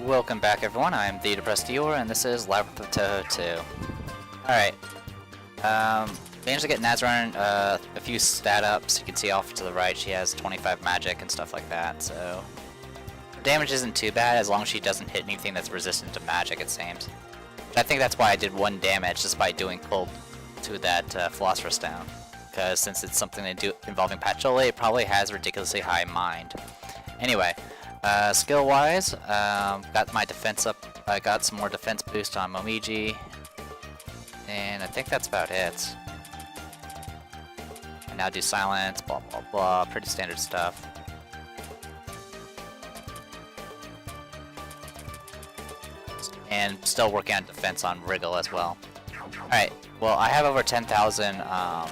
Welcome back everyone, I'm the Depressed Dior, and this is Labyrinth of Touhou 2. Alright, managed to get Nazarene a few stat ups. You can see off to the right she has 25 magic and stuff like that, so her damage isn't too bad as long as she doesn't hit anything that's resistant to magic, it seems. But I think that's why I did 1 damage just by doing cold to that Philosopher's Stone, because since it's something to do involving Patchouli, it probably has ridiculously high mind. Anyway, skill-wise, got my defense up. I got some more defense boost on Momiji, and I think that's about it. And now do silence, blah blah blah, pretty standard stuff. And still working on defense on Wriggle as well. Alright, well I have over 10,000, I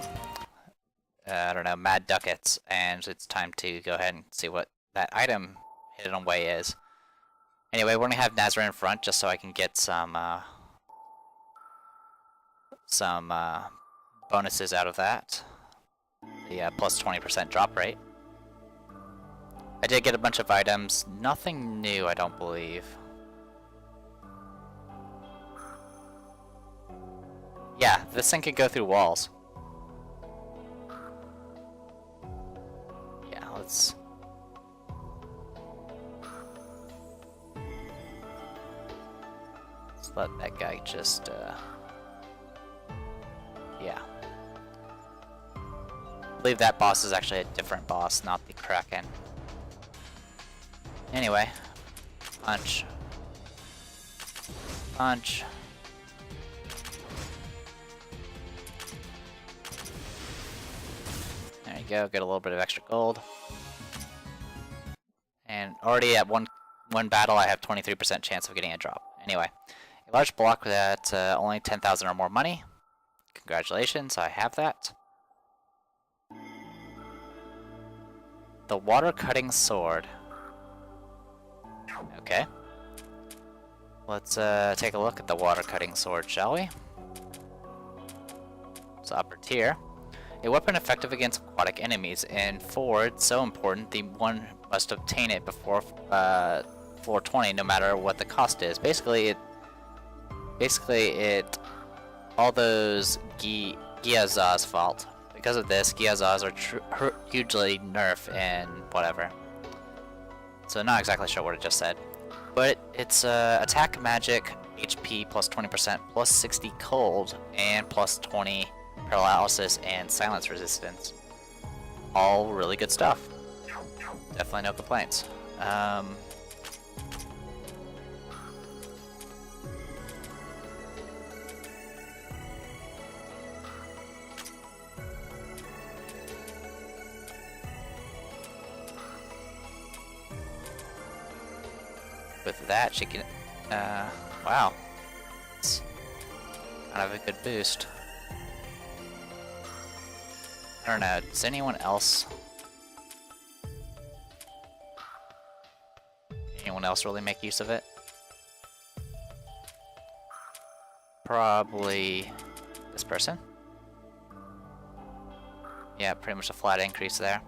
don't know, mad ducats, and it's time to go ahead and see what that item hidden away is. Anyway, we're gonna have Nazarene in front just so I can get some bonuses out of that. The plus 20% drop rate. I did get a bunch of items, nothing new I don't believe. Yeah, this thing can go through walls. Yeah, let's let that guy just, yeah. I believe that boss is actually a different boss, not the Kraken. Anyway, punch. Punch. There you go, get a little bit of extra gold. And already at one battle I have 23% chance of getting a drop. Anyway. A large block at only 10,000 or more money. Congratulations, I have that. The water cutting sword. Okay. Let's take a look at the water cutting sword, shall we? So upper tier. A weapon effective against aquatic enemies. In forward, so important, the one must obtain it before floor 20, no matter what the cost is. Basically, all those Gyaza's fault. Because of this, Gyazas are hugely nerfed and whatever. So not exactly sure what it just said. But it's attack magic, HP plus 20%, plus 60 cold, and plus 20 paralysis and silence resistance. All really good stuff. Definitely no complaints. With that, she can, wow. It's kind of a good boost. I don't know, does anyone else really make use of it? Probably this person. Yeah, pretty much a flat increase there.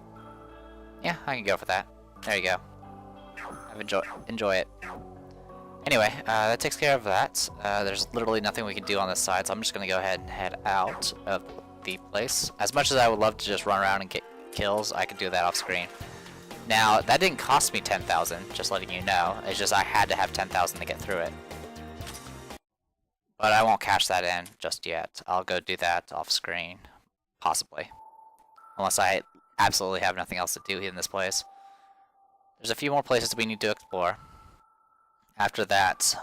Yeah, I can go for that. There you go. Enjoy it. Anyway, that takes care of that. There's literally nothing we can do on this side, so I'm just gonna go ahead and head out of the place. As much as I would love to just run around and get kills, I could do that off screen. Now, that didn't cost me 10,000, just letting you know. It's just I had to have 10,000 to get through it. But I won't cash that in just yet. I'll go do that off screen, possibly. Unless I absolutely have nothing else to do in this place. There's a few more places we need to explore. After that,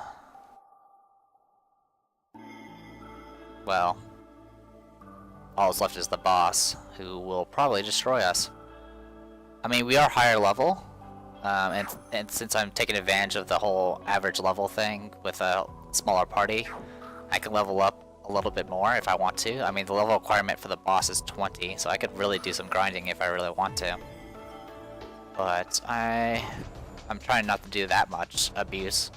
well, all that's left is the boss, who will probably destroy us. I mean, we are higher level, and since I'm taking advantage of the whole average level thing with a smaller party, I can level up a little bit more if I want to. I mean, the level requirement for the boss is 20, so I could really do some grinding if I really want to. But I'm trying not to do that much abuse.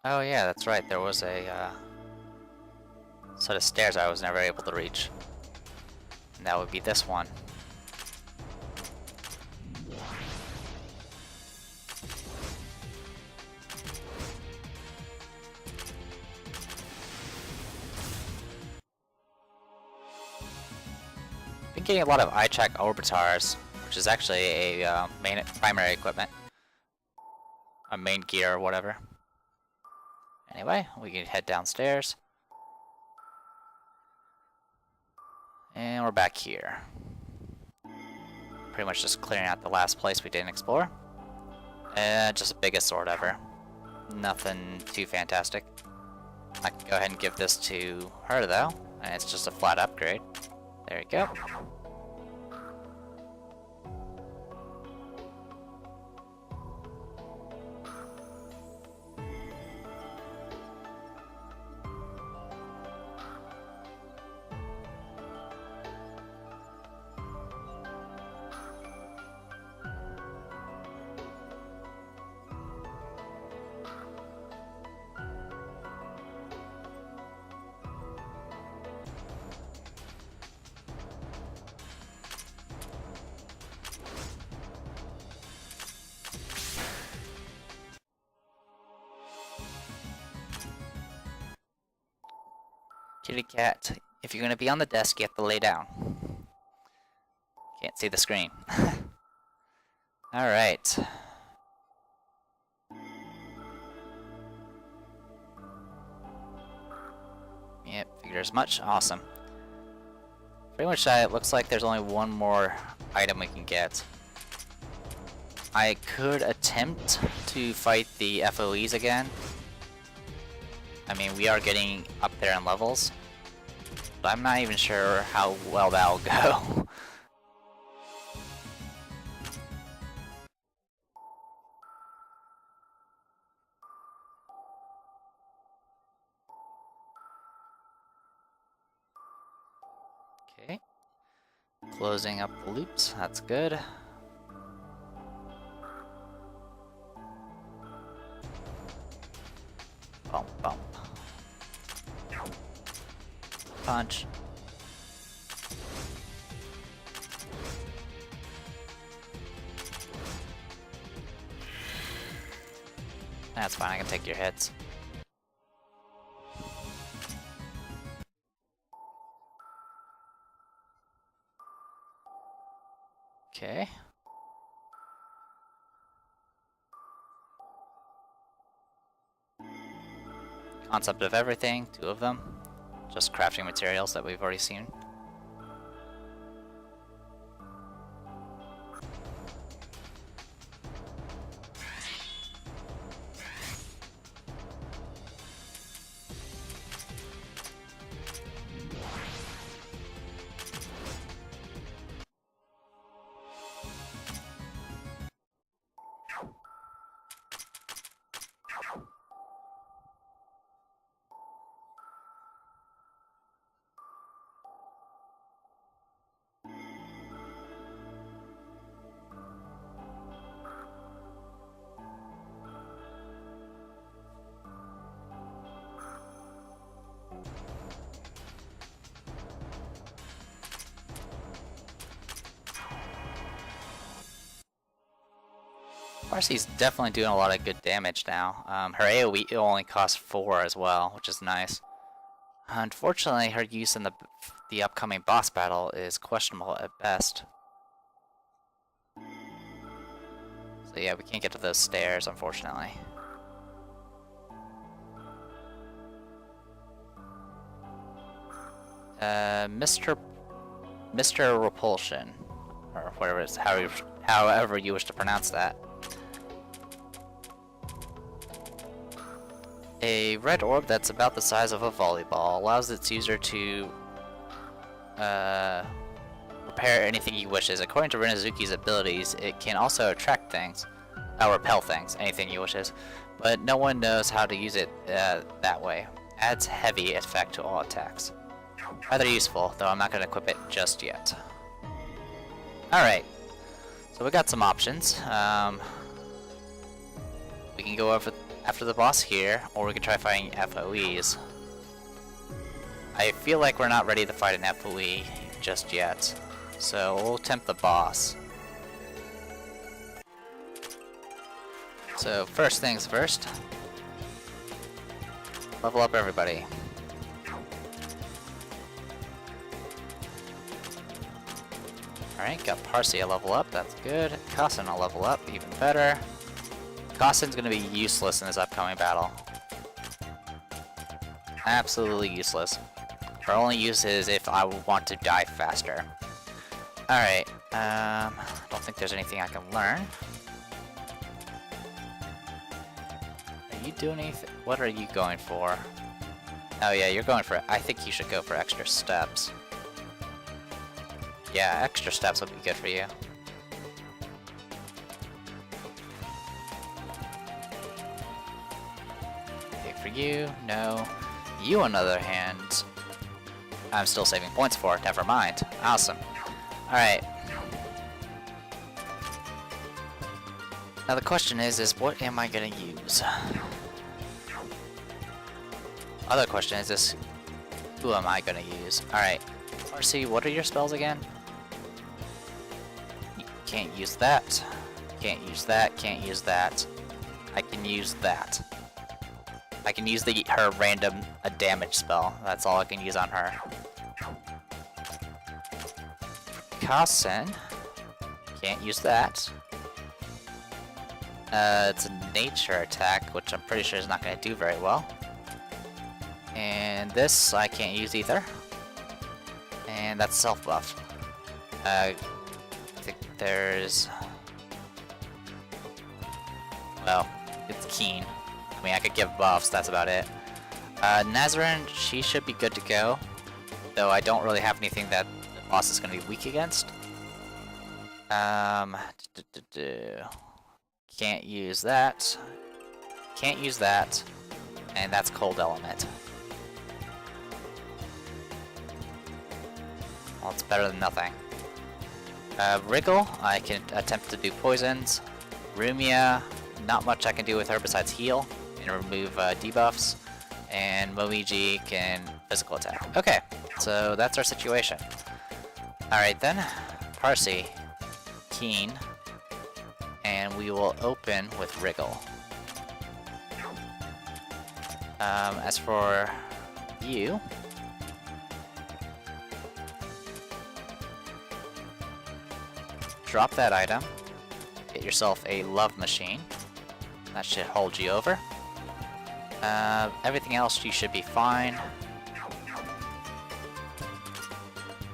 Oh yeah, that's right, there was a set of stairs I was never able to reach. And that would be this one. Been getting a lot of eye-check orbitars, which is actually a primary equipment. A main gear or whatever. Anyway, we can head downstairs. And we're back here. Pretty much just clearing out the last place we didn't explore. Just the biggest sword ever. Nothing too fantastic. I can go ahead and give this to her though, and it's just a flat upgrade. There you go. Kitty cat, if you're gonna be on the desk, you have to lay down. Can't see the screen. Alright. Yep, figured as much. Awesome. Pretty much it looks like there's only one more item we can get. I could attempt to fight the FOEs again. I mean, we are getting up there in levels, but I'm not even sure how well that'll go. Okay. Closing up the loops, that's good. Bump, bump. Punch. That's fine, I can take your hits. Okay. Concept of everything, 2 of them. Just crafting materials that we've already seen. Parsee's definitely doing a lot of good damage now. Her AoE only costs 4 as well, which is nice. Unfortunately, her use in the upcoming boss battle is questionable at best. So yeah, we can't get to those stairs, unfortunately. Mr. Repulsion, or whatever it is, however you wish to pronounce that. A red orb that's about the size of a volleyball allows its user to repair anything he wishes. According to Renazuki's abilities, it can also attract things, repel things, anything he wishes, but no one knows how to use it that way. Adds heavy effect to all attacks. Rather useful, though I'm not going to equip it just yet. Alright, so we got some options. We can go over after the boss here, or we can try fighting FOEs. I feel like we're not ready to fight an FOE just yet, so we'll attempt the boss. So first things first, level up everybody. Alright, got Parsee a level up, that's good. Kassen a level up, even better. Kassen's gonna be useless in this upcoming battle. Absolutely useless. Her only use is if I want to die faster. Alright, don't think there's anything I can learn. Are you doing anything? What are you going for? Oh yeah, you're going for, I think you should go for extra steps. Yeah, extra steps would be good for you. Okay, for you, no. You, on the other hand, I'm still saving points for, never mind. Awesome. Alright. Now the question is what am I gonna use? Other question is who am I gonna use? Alright. Parsee, what are your spells again? Can't use that. Can't use that. Can't use that. I can use that. I can use her random damage spell. That's all I can use on her. Kassen. Can't use that. It's a nature attack, which I'm pretty sure is not going to do very well. And this I can't use either. And that's self-buff. I think there's... well, it's Keen. I mean, I could give buffs, that's about it. Nazarene, she should be good to go. Though I don't really have anything that the boss is going to be weak against. Can't use that. Can't use that. And that's Cold Element. Well, it's better than nothing. Wriggle, I can attempt to do poisons. Rumia, not much I can do with her besides heal and remove debuffs. And Momiji can physical attack. Okay, so that's our situation. Alright then, Parsee, Keen, and we will open with Wriggle. As for you, drop that item, get yourself a love machine. That should hold you over. Everything else you should be fine.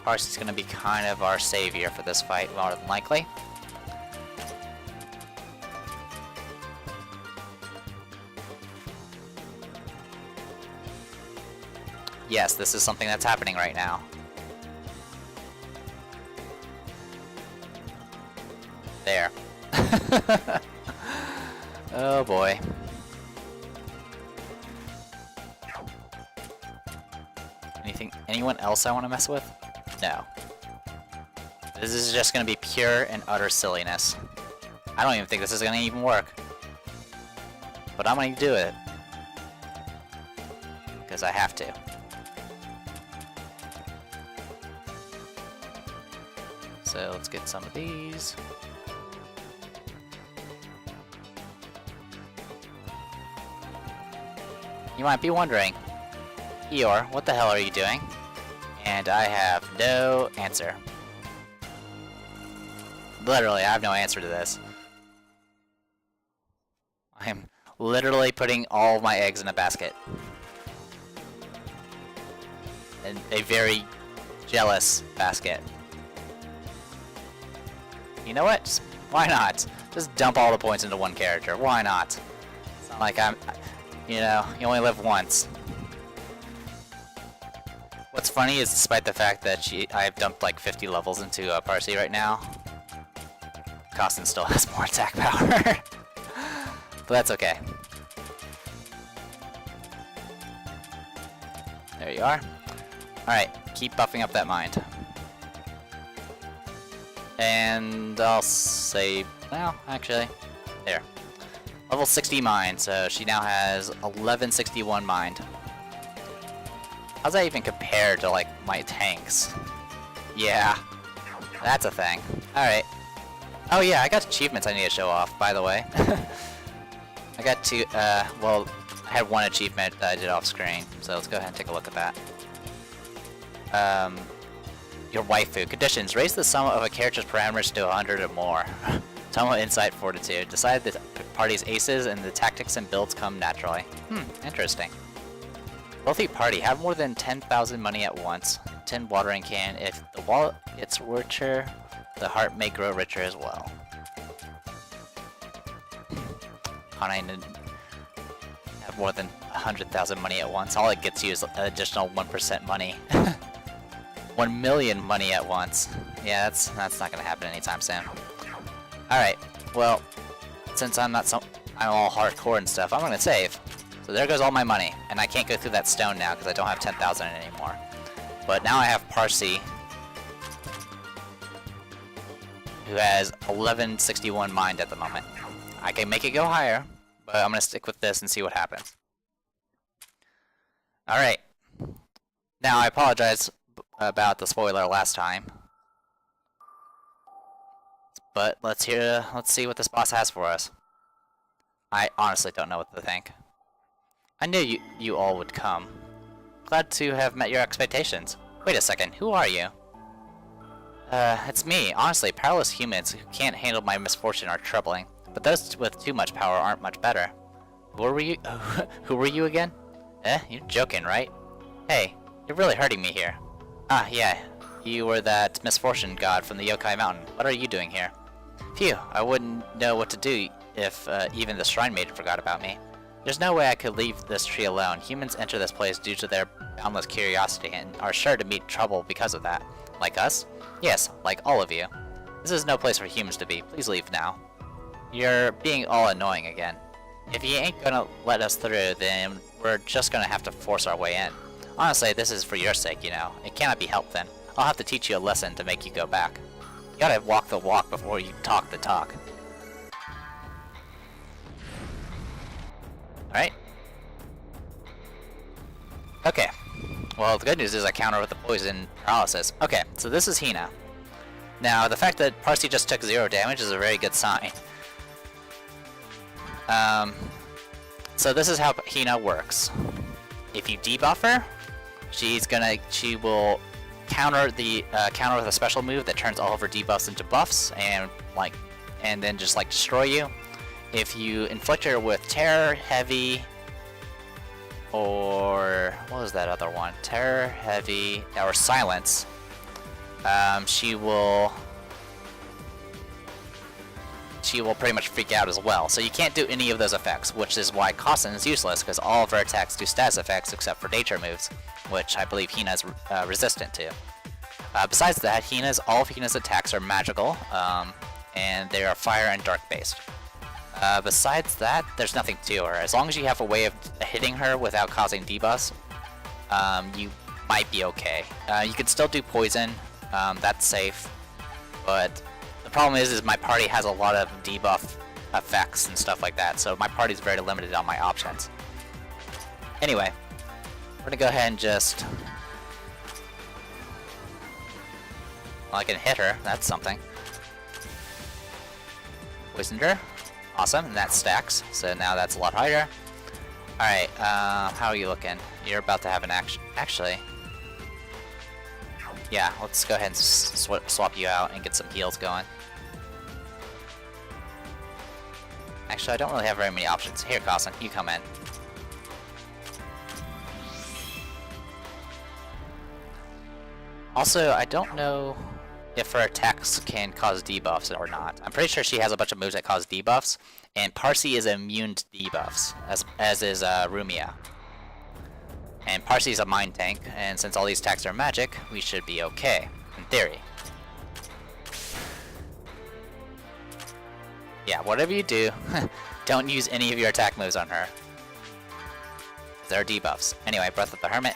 Parsee's gonna be kind of our savior for this fight, more than likely. Yes, this is something that's happening right now. There. Oh boy. Anyone else I want to mess with? No. This is just going to be pure and utter silliness. I don't even think this is going to even work. But I'm going to do it. Because I have to. So let's get some of these. You might be wondering, Eeyore, what the hell are you doing? And I have no answer. Literally, I have no answer to this. I'm literally putting all of my eggs in a basket. And a very jealous basket. You know what? Why not? Just dump all the points into one character. Why not? It's not like I'm... you know, you only live once. What's funny is, despite the fact that I've dumped like 50 levels into Parsee right now, Kassen still has more attack power. But that's okay. There you are. Alright, keep buffing up that mind. And I'll say, well, actually, there. Level 60 mind, so she now has 1161 mind. How's that even compare to, like, my tanks? Yeah, that's a thing. Alright. Oh yeah, I got achievements I need to show off, by the way. I got two, well, I had one achievement that I did off screen, so let's go ahead and take a look at that. Your waifu. Conditions. Raise the sum of a character's parameters to 100 or more. Tomo Insight Fortitude. Decide the party's aces and the tactics and builds come naturally. Interesting. Wealthy party. Have more than 10,000 money at once. 10 watering can. If the wallet gets richer, the heart may grow richer as well. I need to have more than 100,000 money at once. All it gets you is an additional 1% money. 1 million money at once. Yeah, that's not gonna happen anytime soon. Alright, well, since I'm all hardcore and stuff, I'm gonna save. So there goes all my money, and I can't go through that stone now because I don't have 10,000 anymore. But now I have Parsee, who has 1161 mind at the moment. I can make it go higher, but I'm gonna stick with this and see what happens. Alright. Now, I apologize about the spoiler last time. But let's see what this boss has for us. I honestly don't know what to think. I knew you all would come. Glad to have met your expectations. Wait a second, who are you? It's me. Honestly, powerless humans who can't handle my misfortune are troubling. But those with too much power aren't much better. Who were you? Who were you again? You're joking, right? Hey, you're really hurting me here. Ah, yeah. You were that misfortune god from the Yokai Mountain. What are you doing here? Phew, I wouldn't know what to do if even the Shrine Maiden forgot about me. There's no way I could leave this tree alone. Humans enter this place due to their boundless curiosity and are sure to meet trouble because of that. Like us? Yes, like all of you. This is no place for humans to be. Please leave now. You're being all annoying again. If you ain't gonna let us through, then we're just gonna have to force our way in. Honestly, this is for your sake, you know. It cannot be helped then. I'll have to teach you a lesson to make you go back. You gotta walk the walk before you talk the talk. Alright. Okay. Well, the good news is I counter with the poison paralysis. Okay, so this is Hina. Now, the fact that Parsee just took 0 damage is a very good sign. So this is how Hina works. If you debuff her, she will counter with a special move that turns all of her debuffs into buffs and then just destroy you. If you inflict her with terror, heavy, or what was that other one? Terror, heavy, or silence. She will pretty much freak out as well. So you can't do any of those effects, which is why Caution is useless, because all of her attacks do status effects except for nature moves, which I believe Hina is resistant to. Besides that, all of Hina's attacks are magical, and they are fire and dark based. Besides that, there's nothing to her. As long as you have a way of hitting her without causing debuffs, you might be okay. You can still do poison, that's safe, but the problem is my party has a lot of debuff effects and stuff like that, so my party's very limited on my options. Anyway, we're gonna go ahead and just... Well, I can hit her, that's something. Poisoned her. Awesome, and that stacks, so now that's a lot higher. Alright, how are you looking? You're about to have an action. Actually, yeah, let's go ahead and swap you out and get some heals going. Actually, I don't really have very many options. Here, Caution, you come in. Also, I don't know if her attacks can cause debuffs or not. I'm pretty sure she has a bunch of moves that cause debuffs, and Parsee is immune to debuffs, as is Rumia. And Parsee's a mind tank, and since all these attacks are magic, we should be okay, in theory. Yeah, whatever you do, don't use any of your attack moves on her. There are debuffs. Anyway, Breath of the Hermit.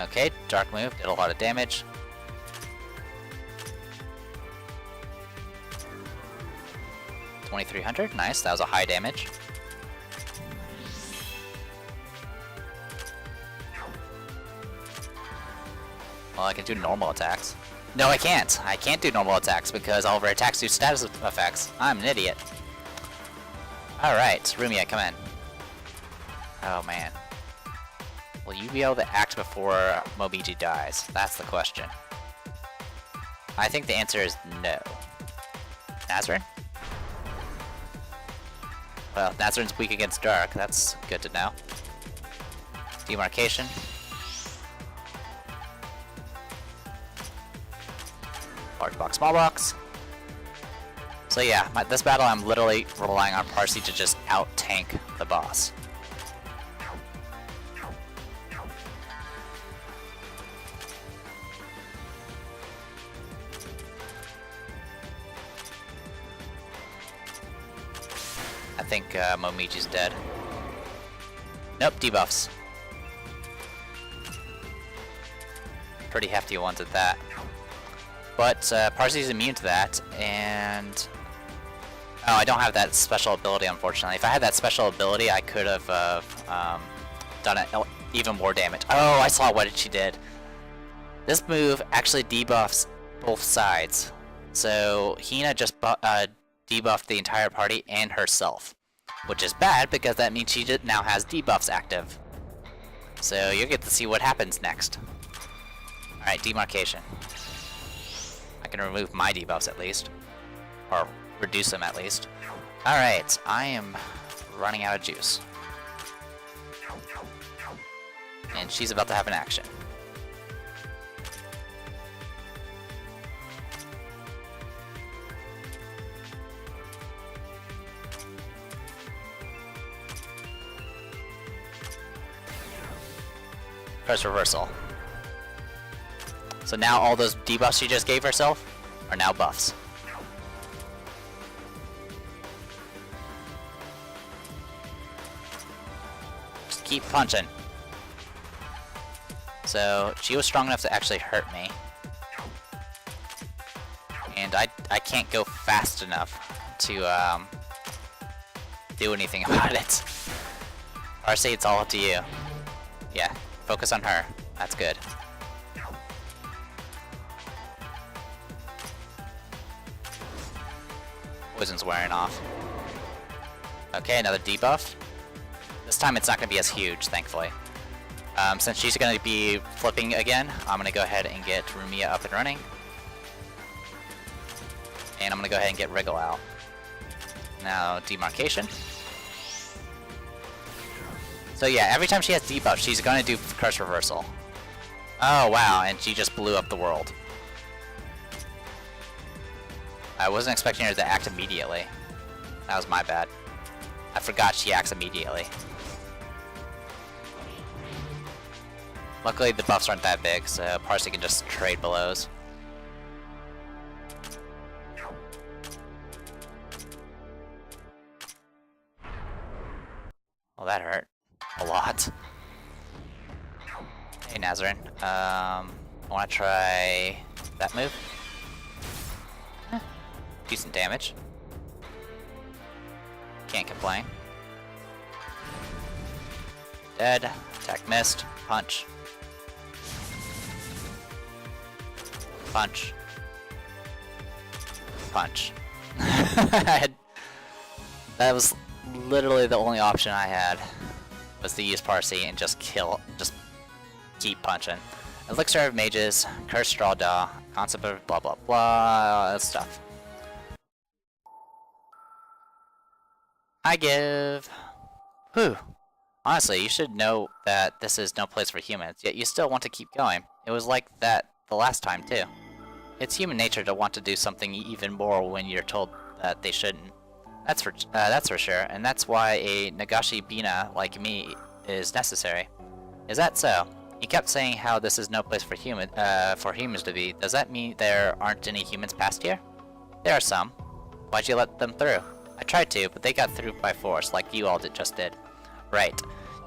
Okay, dark move, did a lot of damage. 2300, nice, that was a high damage. Well, I can do normal attacks. No, I can't. I can't do normal attacks because all of her attacks do status effects. I'm an idiot. Alright, Rumia, come in. Oh man. Will you be able to act before Momiji dies? That's the question. I think the answer is no. Nazarin? Well, Nazarin's weak against dark. That's good to know. Demarcation. Large box, small box. So yeah, this battle I'm literally relying on Parsee to just out-tank the boss. I think Momiji's dead. Nope, debuffs. Pretty hefty ones at that. But Parsee's immune to that, and... Oh, I don't have that special ability, unfortunately. If I had that special ability, I could have done even more damage. Oh, I saw what she did. This move actually debuffs both sides. So Hina just debuffed the entire party and herself. Which is bad, because that means she now has debuffs active. So you'll get to see what happens next. Alright, demarcation. I can remove my debuffs at least. Or reduce them at least. Alright, I am running out of juice. And she's about to have an action. Press reversal. So now all those debuffs she just gave herself are now buffs. Just keep punching. So she was strong enough to actually hurt me. And I can't go fast enough to do anything about it. Parsee, it's all up to you. Yeah, focus on her. That's good. Poison's wearing off. Okay, another debuff. This time it's not going to be as huge, thankfully. Since she's going to be flipping again, I'm going to go ahead and get Rumia up and running. And I'm going to go ahead and get Wriggle out. Now, demarcation. So yeah, every time she has debuff, she's going to do curse reversal. Oh wow, and she just blew up the world. I wasn't expecting her to act immediately. That was my bad. I forgot she acts immediately. Luckily the buffs aren't that big, so Parsee can just trade blows. Well, that hurt a lot. Hey Nazarin, I want to try that move. Decent damage. Can't complain. Dead. Attack missed. Punch. Punch. Punch. That was literally the only option I had, was to use Parsee and just keep punching. Elixir of Mages, Curse Straw Daw, Concept of blah blah blah, all that stuff. I give. Whew. Honestly, you should know that this is no place for humans, yet you still want to keep going. It was like that the last time too. It's human nature to want to do something even more when you're told that they shouldn't. That's for sure, and that's why a Nagashi-bina like me is necessary. Is that so? You kept saying how this is no place for humans to be. Does that mean there aren't any humans past here? There are some. Why'd you let them through? I tried to, but they got through by force, like you all just did. Right.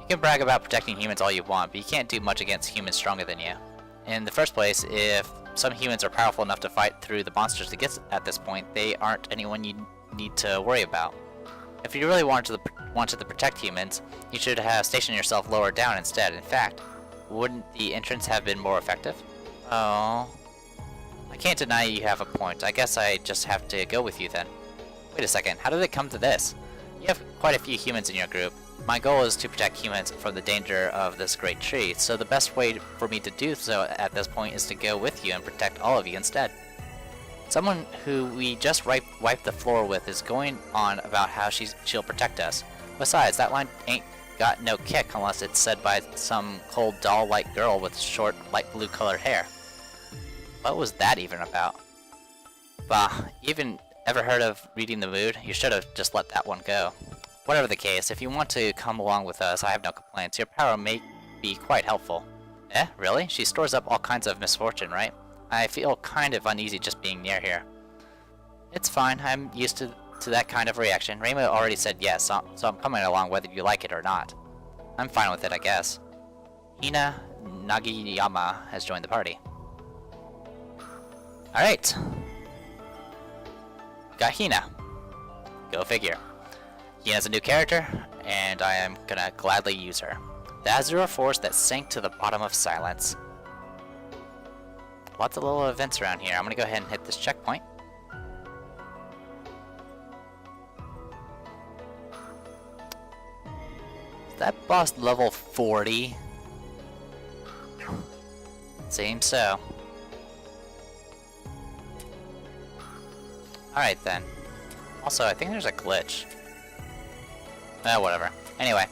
You can brag about protecting humans all you want, but you can't do much against humans stronger than you. In the first place, if some humans are powerful enough to fight through the monsters to get at this point, they aren't anyone you need to worry about. If you really wanted to protect humans, you should have stationed yourself lower down instead. In fact, wouldn't the entrance have been more effective? Oh, I can't deny you have a point. I guess I just have to go with you then. Wait a second, how did it come to this? You have quite a few humans in your group. My goal is to protect humans from the danger of this great tree, so the best way for me to do so at this point is to go with you and protect all of you instead. Someone who we just wiped the floor with is going on about how she'll protect us. Besides, that line ain't got no kick unless it's said by some cold doll-like girl with short, light blue colored hair. What was that even about? Bah, even ever heard of reading the mood? You should have just let that one go. Whatever the case, if you want to come along with us, I have no complaints. Your power may be quite helpful. Eh, really? She stores up all kinds of misfortune, right? I feel kind of uneasy just being near here. It's fine, I'm used to that kind of reaction. Reimu already said yes, so I'm coming along whether you like it or not. I'm fine with it, I guess. Hina Kagiyama has joined the party. Alright. Got Hina. Go figure. Hina's a new character, and I am gonna gladly use her. The Azure Force that sank to the bottom of silence. Lots of little events around here. I'm gonna go ahead and hit this checkpoint. Is that boss level 40? Seems so. Alright then. Also, I think there's a glitch. Whatever. Anyway.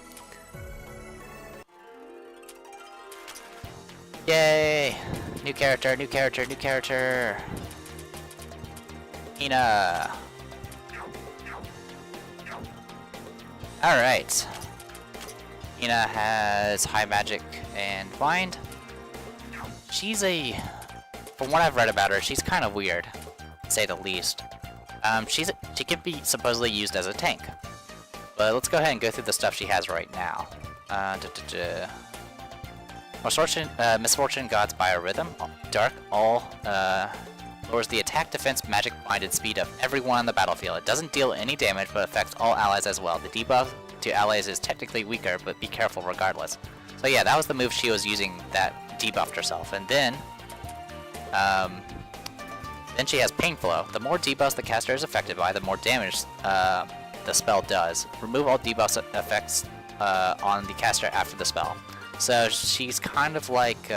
Yay! New character, new character, new character! Hina! Alright. Hina has high magic and blind. She's from what I've read about her, she's kind of weird, to say the least. She can be supposedly used as a tank. But let's go ahead and go through the stuff she has right now. Misfortune God's Biorhythm, Dark, all, lowers the attack, defense, magic, binded speed of everyone on the battlefield. It doesn't deal any damage, but affects all allies as well. The debuff to allies is technically weaker, but be careful regardless. So yeah, that was the move she was using that debuffed herself. And then she has Pain Flow. The more debuffs the caster is affected by, the more damage the spell does. Remove all debuffs effects on the caster after the spell. So she's kind of like,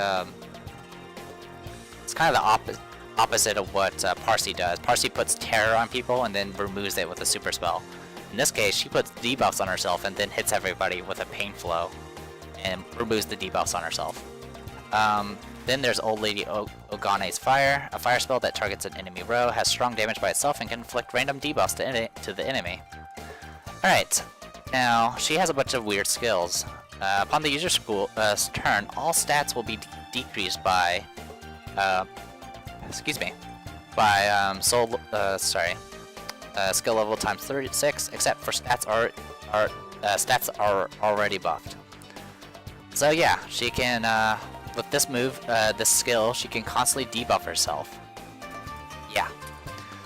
it's kind of the opposite of what Parsee does. Parsee puts terror on people and then removes it with a super spell. In this case, she puts debuffs on herself and then hits everybody with a Pain Flow and removes the debuffs on herself. Then there's Old Lady Ogane's Fire, a fire spell that targets an enemy row, has strong damage by itself, and can inflict random debuffs to the enemy. Alright, now she has a bunch of weird skills. Upon the user's turn, all stats will be decreased by, skill level times 36, except for stats are already buffed. So yeah, she can, with this move, this skill, she can constantly debuff herself. Yeah.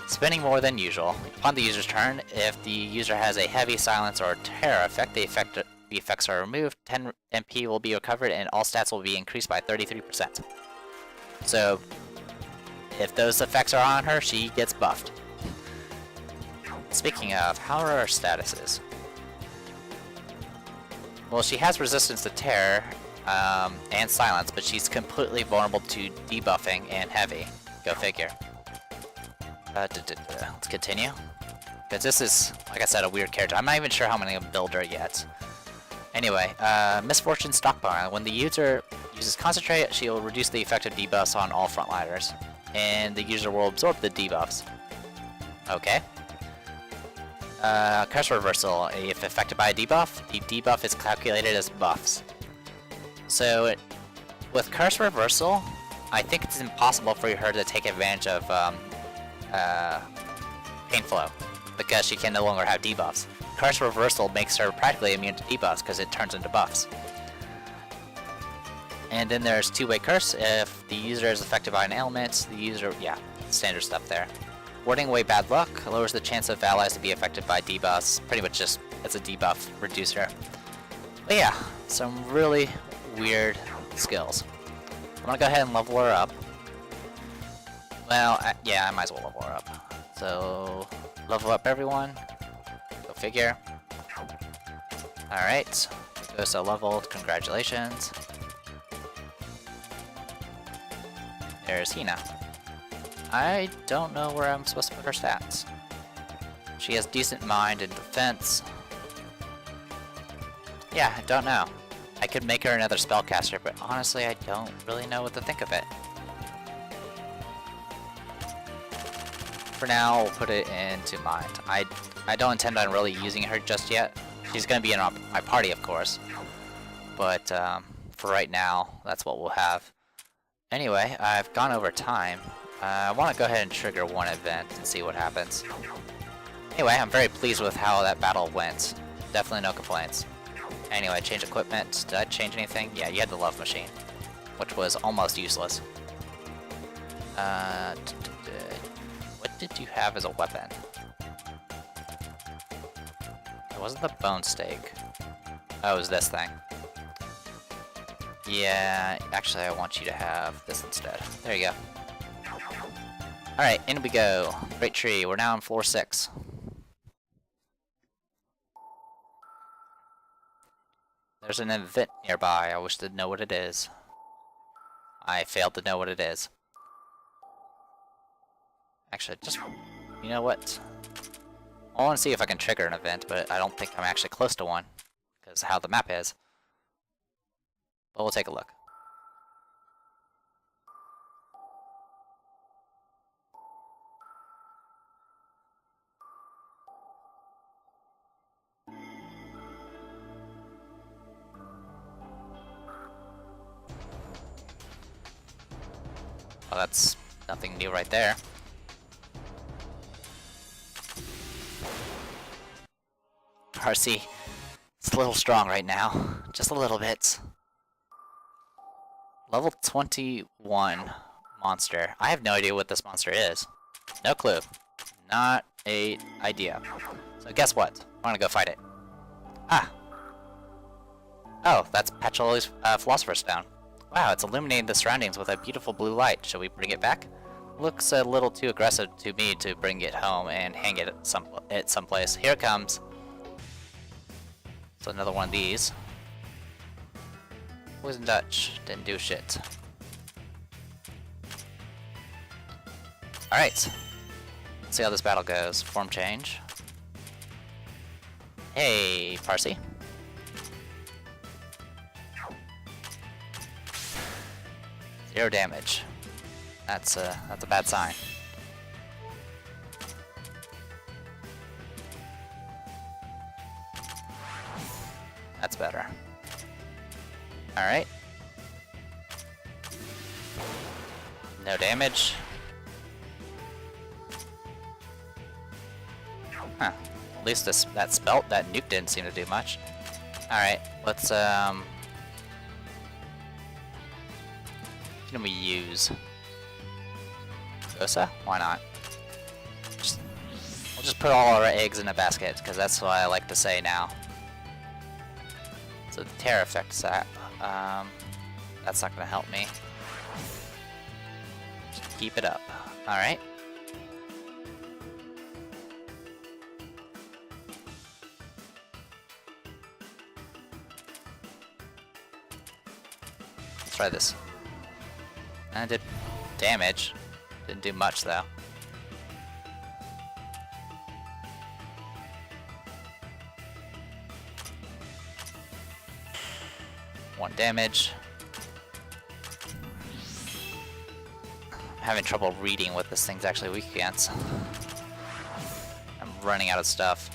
Spending more than usual. Upon the user's turn, if the user has a heavy, silence, or terror effect, the effects are removed, 10 MP will be recovered, and all stats will be increased by 33%. So, if those effects are on her, she gets buffed. Speaking of, how are her statuses? Well, she has resistance to terror, and silence, but she's completely vulnerable to debuffing and heavy. Go figure. Let's continue. Because this is, like I said, a weird character. I'm not even sure how I'm going to build her yet. Anyway, Misfortune Stockpile. When the user uses Concentrate, she'll reduce the effective debuffs on all frontliners. And the user will absorb the debuffs. Okay. Curse Reversal. If affected by a debuff, the debuff is calculated as buffs. So, with Curse Reversal, I think it's impossible for her to take advantage of Pain Flow, because she can no longer have debuffs. Curse Reversal makes her practically immune to debuffs because it turns into buffs. And then there's Two-Way Curse. If the user is affected by an ailment, the user, yeah, standard stuff there. warding away bad luck, lowers the chance of allies to be affected by debuffs. Pretty much just, it's a debuff reducer. But yeah, some really weird skills. I'm gonna go ahead and level her up. Well, yeah, I might as well level her up. So, level up everyone. Go figure. Alright, Gosa leveled, congratulations. There's Hina. I don't know where I'm supposed to put her stats. She has decent mind and defense. Yeah, I don't know. I could make her another spellcaster, but honestly, I don't really know what to think of it. For now, we'll put it into mind. I don't intend on really using her just yet. She's going to be in my party, of course. But for right now, that's what we'll have. Anyway, I've gone over time. I want to go ahead and trigger one event and see what happens. Anyway, I'm very pleased with how that battle went. Definitely no complaints. Anyway, change equipment. Did I change anything? Yeah, you had the love machine, which was almost useless. What did you have as a weapon? It wasn't the bone stake. Oh, it was this thing. Yeah, actually I want you to have this instead. There you go. Alright, in we go. Great tree, we're now on floor 6. There's an event nearby, I wish to know what it is. I failed to know what it is. Actually, just, you know what? I want to see if I can trigger an event, but I don't think I'm actually close to one, because how the map is. But we'll take a look. Well, that's nothing new right there. Parsee, it's a little strong right now. Just a little bit. Level 21 monster. I have no idea what this monster is. No clue. Not a idea. So guess what? I'm gonna go fight it. Ah! Oh, that's Patchoul's Philosopher's Stone. Wow, it's illuminating the surroundings with a beautiful blue light. Shall we bring it back? Looks a little too aggressive to me to bring it home and hang it at someplace. Here it comes. So another one of these. Poison Dutch. Didn't do shit. Alright. Let's see how this battle goes. Form change. Hey, Parsee. Zero damage. That's a bad sign. That's better. Alright. No damage. Huh. At least that spelt, that nuke didn't seem to do much. Alright, let's what can we use? Gosa? Why not? We'll just put all our eggs in a basket, because that's what I like to say now. So the Terror Effect sap. That's not going to help me. Just keep it up. Alright. Let's try this. And it did damage. Didn't do much though. One damage. I'm having trouble reading what this thing's actually weak against. I'm running out of stuff.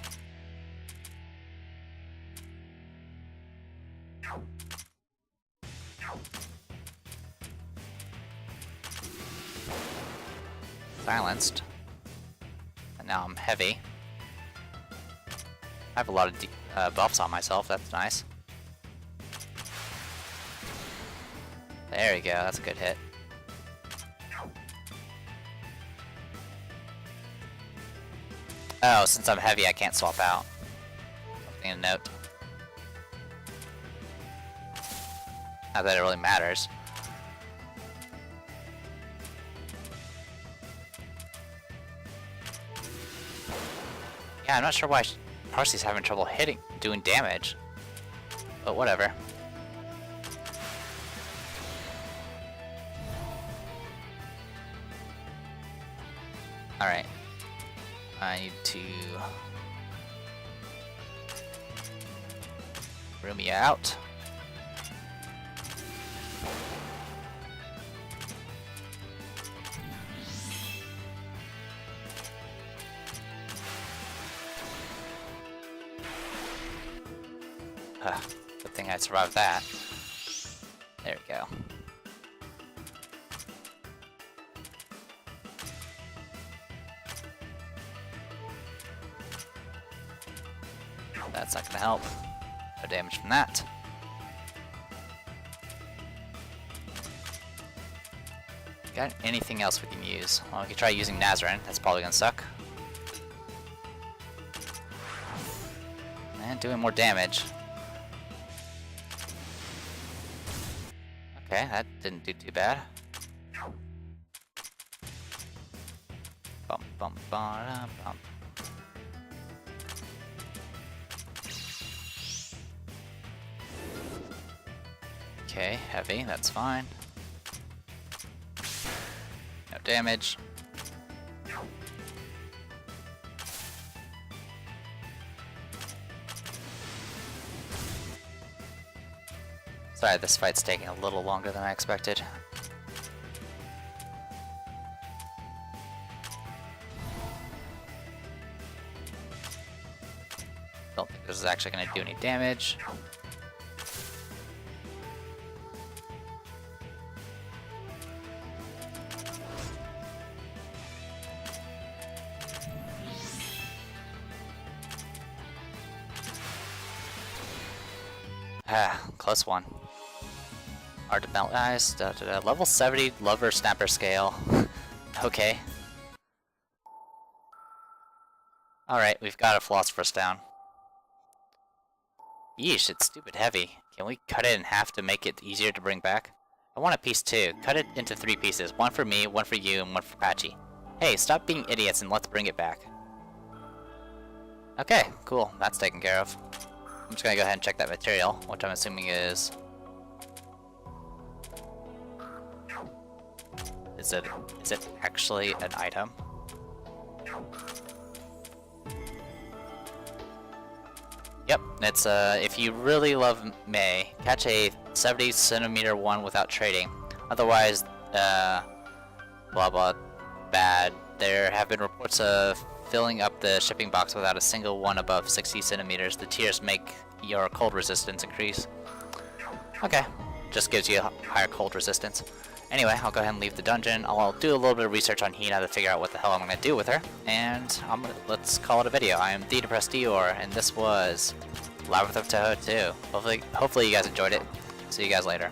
Silenced. And now I'm heavy. I have a lot of buffs on myself, that's nice. There we go, that's a good hit. Oh, since I'm heavy, I can't swap out. Something to note. Not that it really matters. Yeah, I'm not sure why Parsee's having trouble doing damage. But whatever. Alright. I need to room you out. Good thing I survived that. There we go. That's not gonna help. No damage from that. Got anything else we can use? Well, we could try using Nazarin. That's probably gonna suck. And doing more damage. Okay, that didn't do too bad. Bum bum bum bum. Okay, heavy, that's fine. No damage. Sorry, this fight's taking a little longer than I expected. Don't think this is actually going to do any damage. Ah, close one. Hard to melt eyes. Level 70 Lover Snapper Scale. Okay. Alright, we've got a Philosopher's down. Yeesh, it's stupid heavy. Can we cut it in half to make it easier to bring back? I want a piece too. Cut it into 3 pieces. One for me, one for you, and one for Patchy. Hey, stop being idiots and let's bring it back. Okay, cool. That's taken care of. I'm just gonna go ahead and check that material, which I'm assuming is... Is it actually an item? Yep, it's if you really love May, catch a 70 centimeter one without trading. Otherwise, blah blah, bad. There have been reports of filling up the shipping box without a single one above 60 centimeters. The tiers make your cold resistance increase. Okay, just gives you a higher cold resistance. Anyway, I'll go ahead and leave the dungeon. I'll do a little bit of research on Hina to figure out what the hell I'm going to do with her. And let's call it a video. I am the Depressed Dior, and this was Labyrinth of Touhou 2. Hopefully you guys enjoyed it. See you guys later.